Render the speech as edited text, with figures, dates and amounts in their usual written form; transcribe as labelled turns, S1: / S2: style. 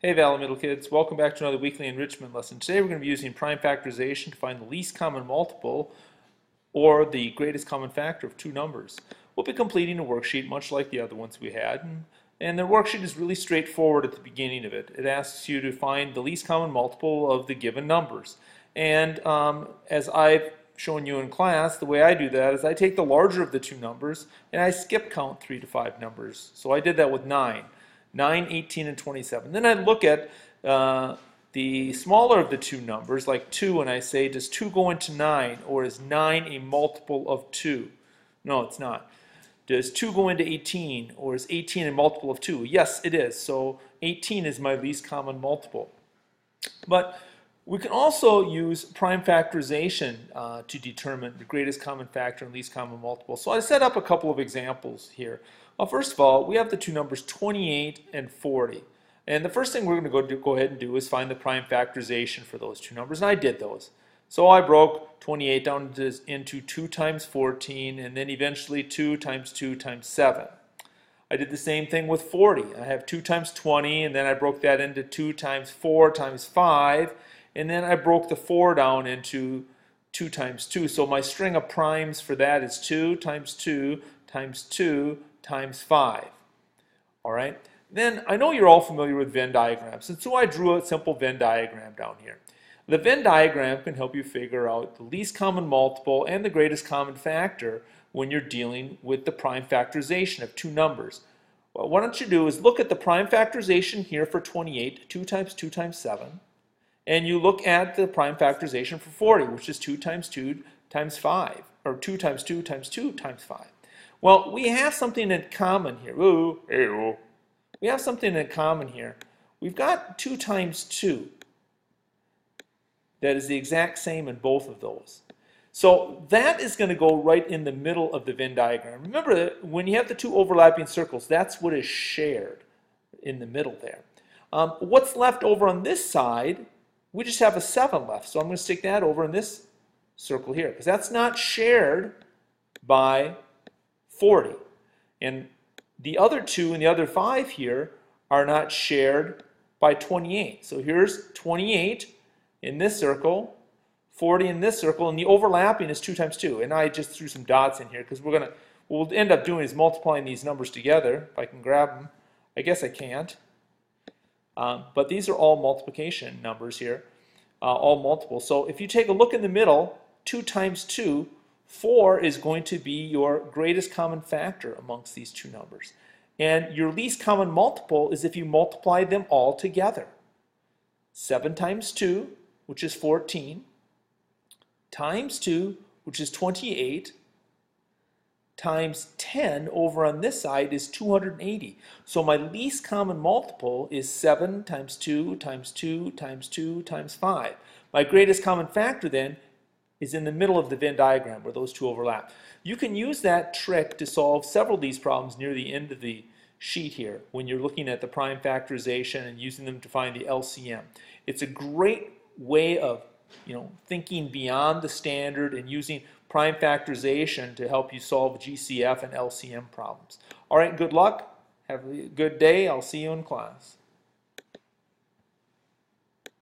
S1: Hey Valley Middle kids, welcome back to another weekly enrichment lesson. Today we're going to be using prime factorization to find the least common multiple or the greatest common factor of two numbers. We'll be completing a worksheet much like the other ones we had, and the worksheet is really straightforward at the beginning of it. It asks you to find the least common multiple of the given numbers. And as I've shown you in class, the way I do that is I take the larger of the two numbers and I skip count 3 to 5 numbers. So I did that with 9, 18, and 27. Then I look at the smaller of the two numbers, like 2, and I say, does 2 go into 9, or is 9 a multiple of 2? No, it's not. Does 2 go into 18, or is 18 a multiple of 2? Yes, it is. So 18 is my least common multiple. But we can also use prime factorization to determine the greatest common factor and least common multiple. So I set up a couple of examples here. Well, first of all, we have the two numbers 28 and 40. And the first thing we're going to go ahead and do is find the prime factorization for those two numbers, and I did those. So I broke 28 down into 2 times 14, and then eventually 2 times 2 times 7. I did the same thing with 40. I have 2 times 20, and then I broke that into 2 times 4 times 5, and then I broke the 4 down into 2 times 2. So my string of primes for that is 2 times 2 times 2 times 5. All right? Then I know you're all familiar with Venn diagrams, and so I drew a simple Venn diagram down here. The Venn diagram can help you figure out the least common multiple and the greatest common factor when you're dealing with the prime factorization of two numbers. Well, what don't you do is look at the prime factorization here for 28, 2 times 2 times 7, and you look at the prime factorization for 40, which is 2 times 2 times 5, or 2 times 2 times 2 times 5. Well, we have something in common here. Ooh, hey-oh. We have something in common here. We've got 2 times 2. That is the exact same in both of those. So that is going to go right in the middle of the Venn diagram. Remember that when you have the two overlapping circles, that's what is shared in the middle there. What's left over on this side, we just have a 7 left. So I'm going to stick that over in this circle here, because that's not shared by 40. And the other 2 and the other 5 here are not shared by 28. So here's 28 in this circle, 40 in this circle, and the overlapping is 2 times 2. And I just threw some dots in here because what we'll end up doing is multiplying these numbers together. If I can grab them, I guess I can't. But these are all multiplication numbers here, all multiples. So if you take a look in the middle, 2 times 2, 4 is going to be your greatest common factor amongst these two numbers. And your least common multiple is if you multiply them all together. 7 times 2, which is 14, times 2, which is 28, times 10 over on this side is 280. So my least common multiple is 7 times 2 times 2 times 2 times 5. My greatest common factor then is in the middle of the Venn diagram where those two overlap. You can use that trick to solve several of these problems near the end of the sheet here when you're looking at the prime factorization and using them to find the LCM. It's a great way of thinking beyond the standard and using prime factorization to help you solve GCF and LCM problems. All right, good luck. Have a good day. I'll see you in class.